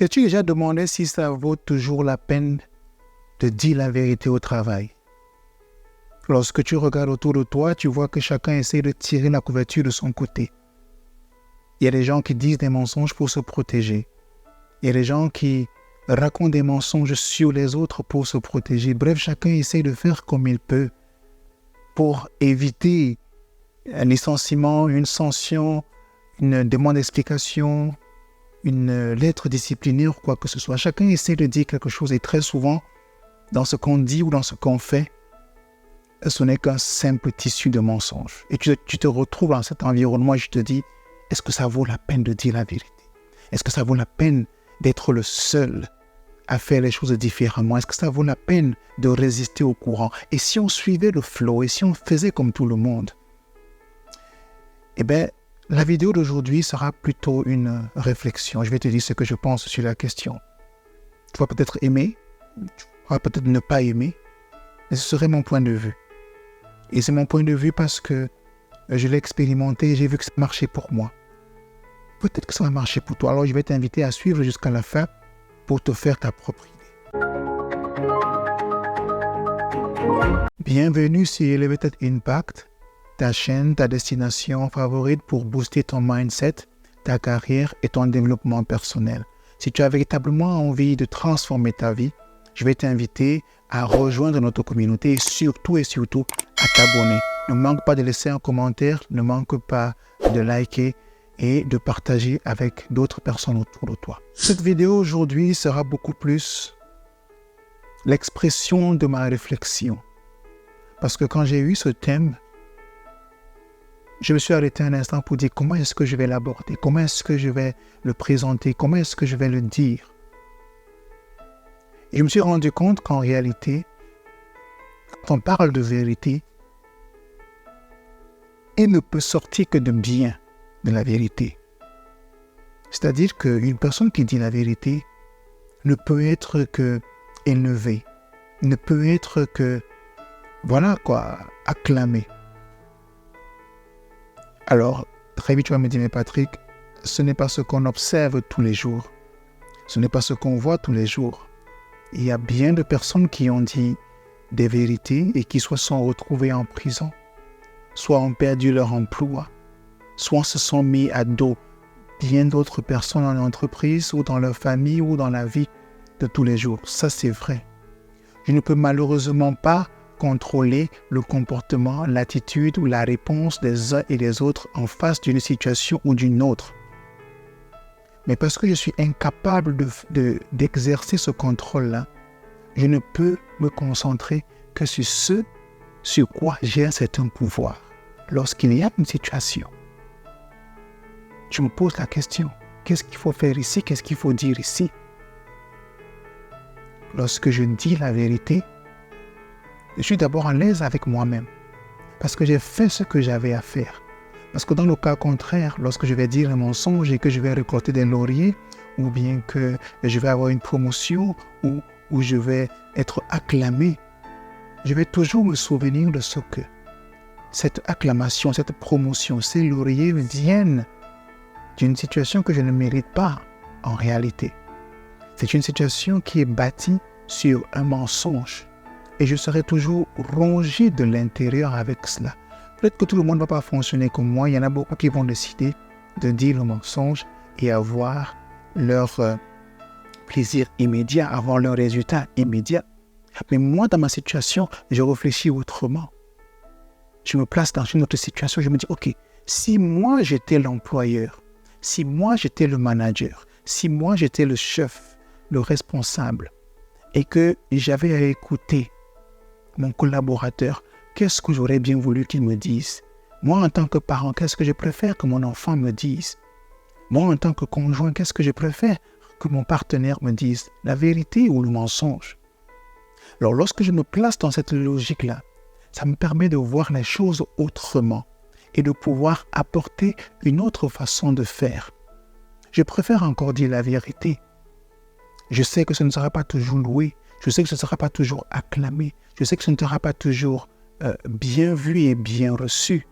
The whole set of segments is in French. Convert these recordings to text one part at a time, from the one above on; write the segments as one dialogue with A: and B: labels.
A: T'es-tu déjà demandé si ça vaut toujours la peine de dire la vérité au travail? Lorsque tu regardes autour de toi, tu vois que chacun essaie de tirer la couverture de son côté. Il y a des gens qui disent des mensonges pour se protéger. Il y a des gens qui racontent des mensonges sur les autres pour se protéger. Bref, chacun essaie de faire comme il peut pour éviter un licenciement, une sanction, une demande d'explication, une lettre disciplinaire ou quoi que ce soit. Chacun essaie de dire quelque chose et très souvent, dans ce qu'on dit ou dans ce qu'on fait, ce n'est qu'un simple tissu de mensonges. Et tu te retrouves dans cet environnement et je te dis, est-ce que ça vaut la peine de dire la vérité? Est-ce que ça vaut la peine d'être le seul à faire les choses différemment? Est-ce que ça vaut la peine de résister au courant? Et si on suivait le flow et si on faisait comme tout le monde? Eh bien, la vidéo d'aujourd'hui sera plutôt une réflexion. Je vais te dire ce que je pense sur la question. Tu vas peut-être aimer, tu vas peut-être ne pas aimer, mais ce serait mon point de vue. Et c'est mon point de vue parce que je l'ai expérimenté et j'ai vu que ça marchait pour moi. Peut-être que ça va marcher pour toi. Alors je vais t'inviter à suivre jusqu'à la fin pour te faire ta propre idée. Bienvenue sur Elevated Impact, ta chaîne, ta destination favorite pour booster ton mindset, ta carrière et ton développement personnel. Si tu as véritablement envie de transformer ta vie, je vais t'inviter à rejoindre notre communauté et surtout à t'abonner. Ne manque pas de laisser un commentaire, ne manque pas de liker et de partager avec d'autres personnes autour de toi. Cette vidéo aujourd'hui sera beaucoup plus l'expression de ma réflexion. Parce que quand j'ai eu ce thème, je me suis arrêté un instant pour dire comment est-ce que je vais l'aborder, comment est-ce que je vais le présenter, comment est-ce que je vais le dire. Et je me suis rendu compte qu'en réalité, quand on parle de vérité, il ne peut sortir que de bien de la vérité. C'est-à-dire qu'une personne qui dit la vérité ne peut être que élevée, ne peut être que, acclamée. Alors, très vite tu vas me dire, mais Patrick, ce n'est pas ce qu'on observe tous les jours. Ce n'est pas ce qu'on voit tous les jours. Il y a bien de personnes qui ont dit des vérités et qui soit sont retrouvées en prison, soit ont perdu leur emploi, soit se sont mis à dos bien d'autres personnes en entreprise ou dans leur famille ou dans la vie de tous les jours. Ça, c'est vrai. Je ne peux malheureusement pas contrôler le comportement, l'attitude ou la réponse des uns et des autres en face d'une situation ou d'une autre. Mais parce que je suis incapable d'exercer ce contrôle-là, je ne peux me concentrer que sur ce sur quoi j'ai un certain pouvoir. Lorsqu'il y a une situation, je me pose la question, qu'est-ce qu'il faut faire ici, qu'est-ce qu'il faut dire ici? Lorsque je dis la vérité, je suis d'abord à l'aise avec moi-même, parce que j'ai fait ce que j'avais à faire. Parce que dans le cas contraire, lorsque je vais dire un mensonge et que je vais récolter des lauriers, ou bien que je vais avoir une promotion, ou je vais être acclamé, je vais toujours me souvenir de ce que cette acclamation, cette promotion, ces lauriers viennent d'une situation que je ne mérite pas en réalité. C'est une situation qui est bâtie sur un mensonge. Et je serai toujours rongé de l'intérieur avec cela. Peut-être que tout le monde ne va pas fonctionner comme moi. Il y en a beaucoup qui vont décider de dire le mensonge et avoir leur plaisir immédiat, avoir leur résultat immédiat. Mais moi, dans ma situation, je réfléchis autrement. Je me place dans une autre situation. Je me dis, ok, si moi j'étais l'employeur, si moi j'étais le manager, si moi j'étais le chef, le responsable, et que j'avais à écouter mon collaborateur, qu'est-ce que j'aurais bien voulu qu'il me dise? Moi, en tant que parent, qu'est-ce que je préfère que mon enfant me dise? Moi, en tant que conjoint, qu'est-ce que je préfère que mon partenaire me dise? La vérité ou le mensonge? Alors, lorsque je me place dans cette logique-là, ça me permet de voir les choses autrement et de pouvoir apporter une autre façon de faire. Je préfère encore dire la vérité. Je sais que ce ne sera pas toujours loué. Je sais que ce ne sera pas toujours acclamé. Je sais que ce ne sera pas toujours bien vu et bien reçu.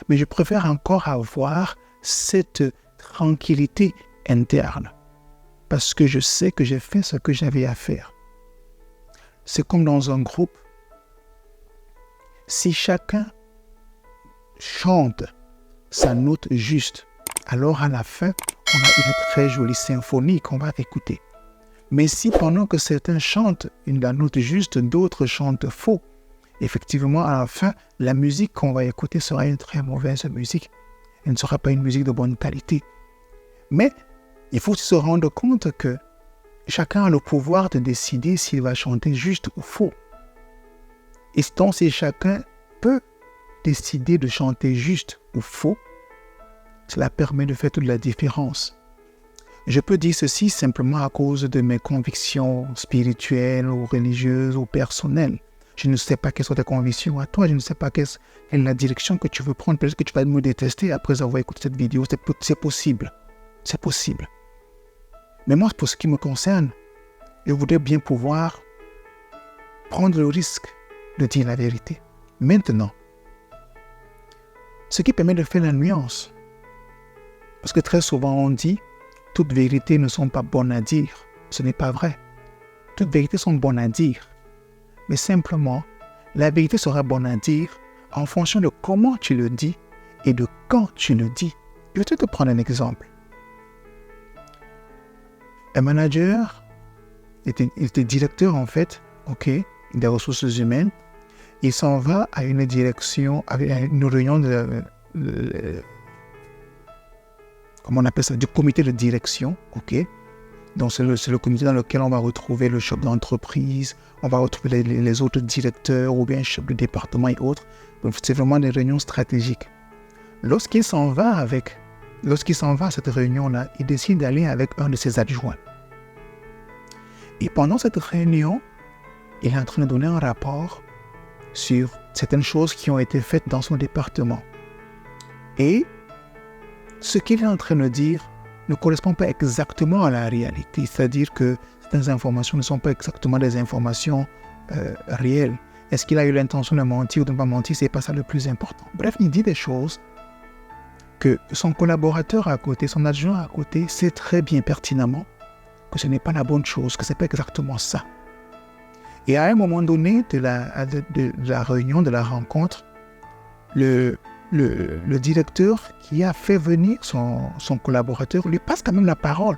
A: Mais je préfère encore avoir cette tranquillité interne. parce que je sais que j'ai fait ce que j'avais à faire. C'est comme dans un groupe. Si chacun chante sa note juste, alors à la fin, on a une très jolie symphonie qu'on va écouter. Mais si pendant que certains chantent la note juste, d'autres chantent faux, effectivement, à la fin, la musique qu'on va écouter sera une très mauvaise musique. Elle ne sera pas une musique de bonne qualité. Mais il faut se rendre compte que chacun a le pouvoir de décider s'il va chanter juste ou faux. Et donc, si chacun peut décider de chanter juste ou faux, cela permet de faire toute la différence. Je peux dire ceci simplement à cause de mes convictions spirituelles ou religieuses ou personnelles. Je ne sais pas quelles sont tes convictions à toi, je ne sais pas quelle est la direction que tu veux prendre. Peut-être que tu vas me détester après avoir écouté cette vidéo. C'est possible. C'est possible. Mais moi, pour ce qui me concerne, je voudrais bien pouvoir prendre le risque de dire la vérité. Maintenant, ce qui permet de faire la nuance, parce que très souvent on dit « toutes vérités ne sont pas bonnes à dire ». Ce n'est pas vrai. Toutes vérités sont bonnes à dire. Mais simplement, la vérité sera bonne à dire en fonction de comment tu le dis et de quand tu le dis. Je vais te prendre un exemple. Un manager était directeur en fait, des ressources humaines. Il s'en va à une direction, à une réunion comment on appelle ça, du comité de direction, Donc c'est le comité dans lequel on va retrouver le chef d'entreprise, on va retrouver les autres directeurs ou bien chefs de département et autres. Donc c'est vraiment des réunions stratégiques. Lorsqu'il s'en va à cette réunion-là, il décide d'aller avec un de ses adjoints. Et pendant cette réunion, il est en train de donner un rapport sur certaines choses qui ont été faites dans son département. Et ce qu'il est en train de dire ne correspond pas exactement à la réalité. C'est-à-dire que certaines informations ne sont pas exactement des informations réelles. Est-ce qu'il a eu l'intention de mentir ou de ne pas mentir? Ce n'est pas ça le plus important. Bref, il dit des choses que son collaborateur à côté, son adjoint à côté, sait très bien pertinemment que ce n'est pas la bonne chose, que ce n'est pas exactement ça. Et à un moment donné de la réunion, de la rencontre, le directeur qui a fait venir son collaborateur lui passe quand même la parole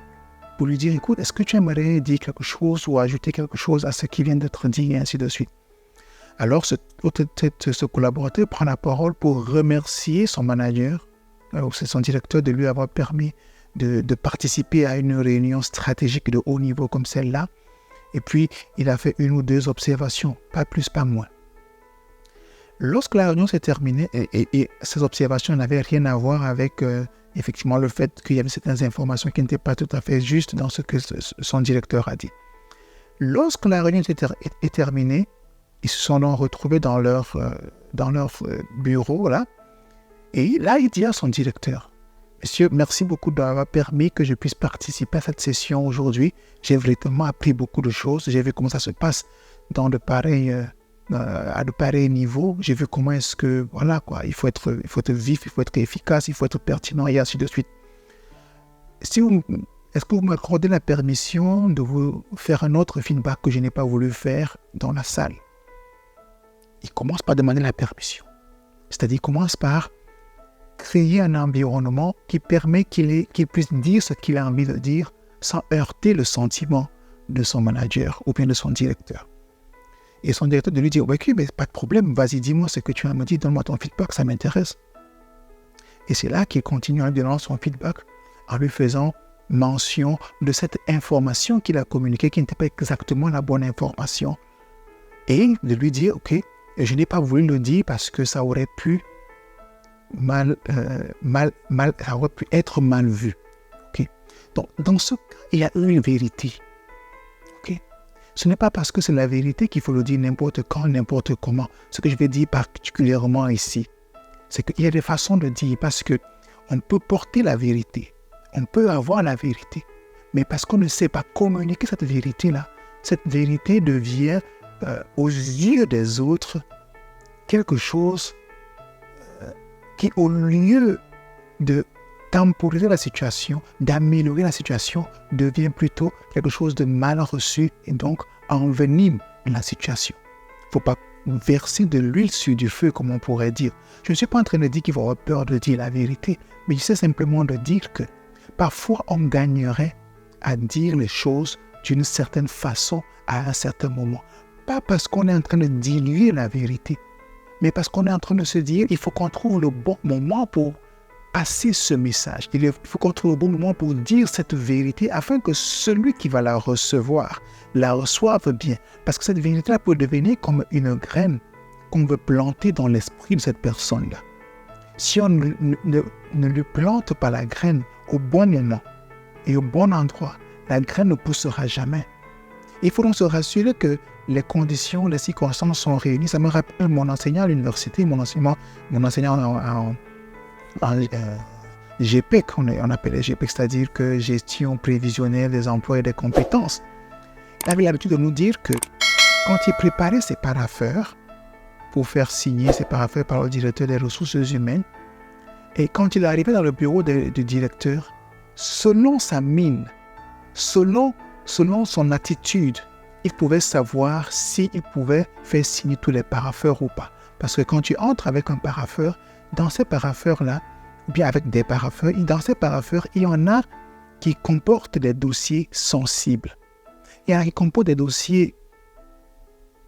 A: pour lui dire « Écoute, est-ce que tu aimerais dire quelque chose ou ajouter quelque chose à ce qui vient d'être dit ?» et ainsi de suite. Alors, ce collaborateur prend la parole pour remercier son manager, c'est son directeur, de lui avoir permis de participer à une réunion stratégique de haut niveau comme celle-là. Et puis, il a fait une ou deux observations, pas plus, pas moins. Lorsque la réunion s'est terminée, et ces observations n'avaient rien à voir avec effectivement le fait qu'il y avait certaines informations qui n'étaient pas tout à fait justes dans ce que son directeur a dit. Lorsque la réunion est terminée, ils se sont donc retrouvés dans leur bureau, là, et là, il dit à son directeur: « Monsieur, merci beaucoup d'avoir permis que je puisse participer à cette session aujourd'hui. J'ai vraiment appris beaucoup de choses. J'ai vu comment ça se passe à de pareils niveaux. J'ai vu comment est-ce que, voilà quoi, il faut être vif, il faut être efficace, il faut être pertinent et ainsi de suite. Est-ce que vous m'accordez la permission de vous faire un autre feedback que je n'ai pas voulu faire dans la salle ?» Il commence par demander la permission. C'est-à-dire, il commence par créer un environnement qui permet qu'il puisse dire ce qu'il a envie de dire sans heurter le sentiment de son manager ou bien de son directeur. Et son directeur de lui dire « Ok, mais pas de problème, vas-y, dis-moi ce que tu as à me dire, donne-moi ton feedback, ça m'intéresse. » Et c'est là qu'il continue à lui donner son feedback en lui faisant mention de cette information qu'il a communiquée qui n'était pas exactement la bonne information. Et de lui dire « Ok, je n'ai pas voulu le dire parce que ça aurait pu ça aurait pu être mal vu. » Okay? Donc, dans ce cas, il y a une vérité. Okay? Ce n'est pas parce que c'est la vérité qu'il faut le dire n'importe quand, n'importe comment. Ce que je vais dire particulièrement ici, c'est qu'il y a des façons de dire, parce qu'on peut porter la vérité, on peut avoir la vérité, mais parce qu'on ne sait pas communiquer cette vérité-là, cette vérité devient, aux yeux des autres, quelque chose qui, au lieu de temporiser la situation, d'améliorer la situation, devient plutôt quelque chose de mal reçu et donc envenime la situation. Il ne faut pas verser de l'huile sur du feu, comme on pourrait dire. Je ne suis pas en train de dire qu'il faut avoir peur de dire la vérité, mais je sais simplement de dire que parfois on gagnerait à dire les choses d'une certaine façon à un certain moment. Pas parce qu'on est en train de diluer la vérité, mais parce qu'on est en train de se dire il faut qu'on trouve le bon moment pour passer ce message. Il faut qu'on trouve le bon moment pour dire cette vérité afin que celui qui va la recevoir la reçoive bien. Parce que cette vérité-là peut devenir comme une graine qu'on veut planter dans l'esprit de cette personne-là. Si on ne lui plante pas la graine au bon moment et au bon endroit, la graine ne poussera jamais. Il faut donc se rassurer que les conditions, les circonstances sont réunies. Ça me rappelle mon enseignant à l'université, mon enseignant en GPEC, on appelait GPEC, c'est-à-dire que gestion prévisionnelle des emplois et des compétences. Il avait l'habitude de nous dire que quand il préparait ses parapheurs pour faire signer ses parapheurs par le directeur des ressources humaines, et quand il arrivait dans le bureau du directeur, selon sa mine, selon son attitude, il pouvait savoir s'il pouvait faire signer tous les parapheurs ou pas. Parce que quand tu entres avec un parapheur, dans ces parapheurs-là, ou bien avec des parapheurs, dans ces parapheurs, il y en a qui comportent des dossiers sensibles. Il y en a qui comportent des dossiers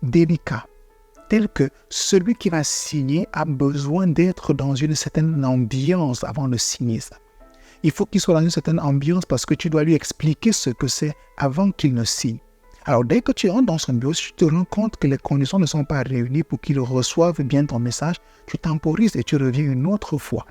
A: délicats, tels que celui qui va signer a besoin d'être dans une certaine ambiance avant de signer ça. Il faut qu'il soit dans une certaine ambiance parce que tu dois lui expliquer ce que c'est avant qu'il ne signe. Alors, dès que tu rentres dans son bureau, si tu te rends compte que les conditions ne sont pas réunies pour qu'il reçoive bien ton message, tu temporises et tu reviens une autre fois.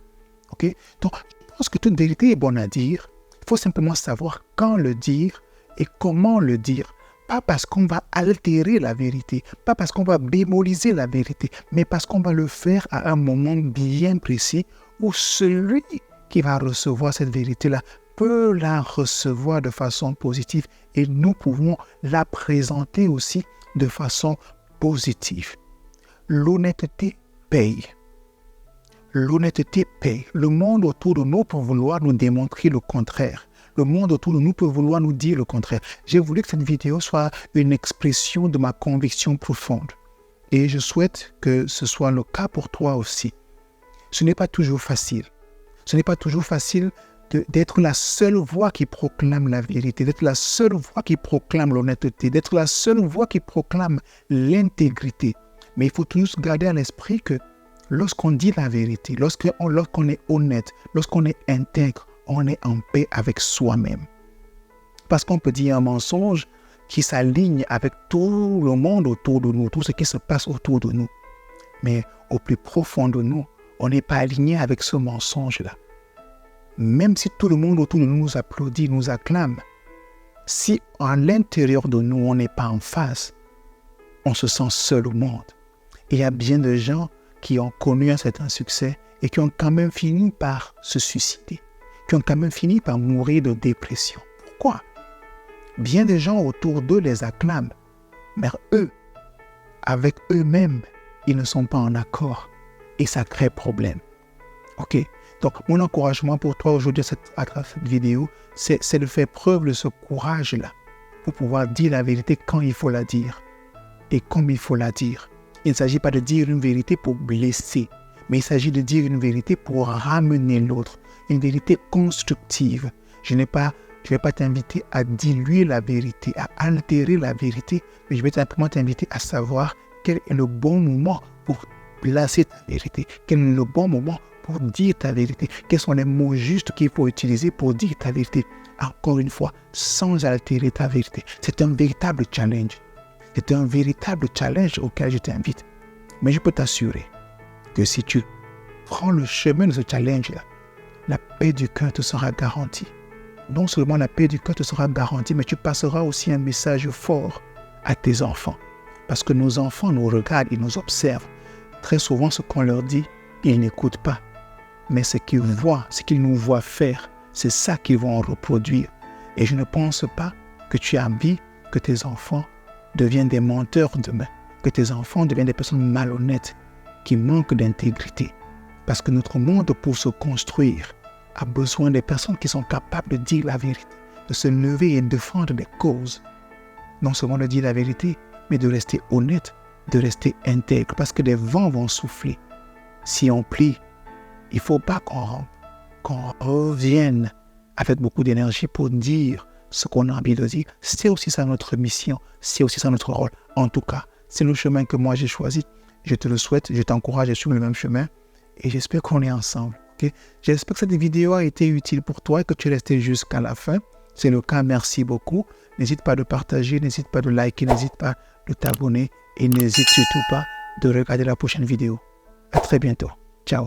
A: Okay? Donc, je pense que toute vérité est bonne à dire. Il faut simplement savoir quand le dire et comment le dire. Pas parce qu'on va altérer la vérité, pas parce qu'on va bémoliser la vérité, mais parce qu'on va le faire à un moment bien précis où celui qui va recevoir cette vérité-là peut la recevoir de façon positive et nous pouvons la présenter aussi de façon positive. L'honnêteté paye. L'honnêteté paye. Le monde autour de nous peut vouloir nous démontrer le contraire. Le monde autour de nous peut vouloir nous dire le contraire. J'ai voulu que cette vidéo soit une expression de ma conviction profonde. Et je souhaite que ce soit le cas pour toi aussi. Ce n'est pas toujours facile. Ce n'est pas toujours facile d'être la seule voix qui proclame la vérité, d'être la seule voix qui proclame l'honnêteté, d'être la seule voix qui proclame l'intégrité. Mais il faut toujours garder à l'esprit que lorsqu'on dit la vérité, lorsqu'on est honnête, lorsqu'on est intègre, on est en paix avec soi-même. Parce qu'on peut dire un mensonge qui s'aligne avec tout le monde autour de nous, tout ce qui se passe autour de nous. Mais au plus profond de nous, on n'est pas aligné avec ce mensonge-là. Même si tout le monde autour de nous nous applaudit, nous acclame, si à l'intérieur de nous, on n'est pas en phase, on se sent seul au monde. Et il y a bien de gens qui ont connu un certain succès et qui ont quand même fini par se suicider, qui ont quand même fini par mourir de dépression. Pourquoi? Bien des gens autour d'eux les acclament, mais eux, avec eux-mêmes, ils ne sont pas en accord et ça crée problème. Ok? Donc, mon encouragement pour toi aujourd'hui à travers cette vidéo, c'est de faire preuve de ce courage-là pour pouvoir dire la vérité quand il faut la dire et comme il faut la dire. Il ne s'agit pas de dire une vérité pour blesser, mais il s'agit de dire une vérité pour ramener l'autre, une vérité constructive. Je ne vais pas t'inviter à diluer la vérité, à altérer la vérité, mais je vais simplement t'inviter à savoir quel est le bon moment pour placer ta vérité, quel est le bon moment pour dire ta vérité, quels sont les mots justes qu'il faut utiliser pour dire ta vérité. Encore une fois, sans altérer ta vérité. C'est un véritable challenge. C'est un véritable challenge auquel je t'invite. Mais je peux t'assurer que si tu prends le chemin de ce challenge-là, la paix du cœur te sera garantie. Non seulement la paix du cœur te sera garantie, mais tu passeras aussi un message fort à tes enfants. Parce que nos enfants nous regardent, ils nous observent. Très souvent, ce qu'on leur dit, ils n'écoutent pas. Mais ce qu'ils voient, ce qu'ils nous voient faire, c'est ça qu'ils vont reproduire. Et je ne pense pas que tu as envie que tes enfants deviennent des menteurs demain, que tes enfants deviennent des personnes malhonnêtes qui manquent d'intégrité. Parce que notre monde, pour se construire, a besoin des personnes qui sont capables de dire la vérité, de se lever et de défendre des causes. Non seulement de dire la vérité, mais de rester honnête, de rester intègre, parce que des vents vont souffler. Si on plie, il ne faut pas qu'on revienne avec beaucoup d'énergie pour dire ce qu'on a envie de dire. C'est aussi ça notre mission, c'est aussi ça notre rôle. En tout cas, c'est le chemin que moi j'ai choisi. Je te le souhaite, je t'encourage à suivre le même chemin et j'espère qu'on est ensemble. Okay? J'espère que cette vidéo a été utile pour toi et que tu es resté jusqu'à la fin. C'est le cas, merci beaucoup. N'hésite pas de partager, n'hésite pas de liker, n'hésite pas de t'abonner et n'hésite surtout pas de regarder la prochaine vidéo. À très bientôt. Ciao.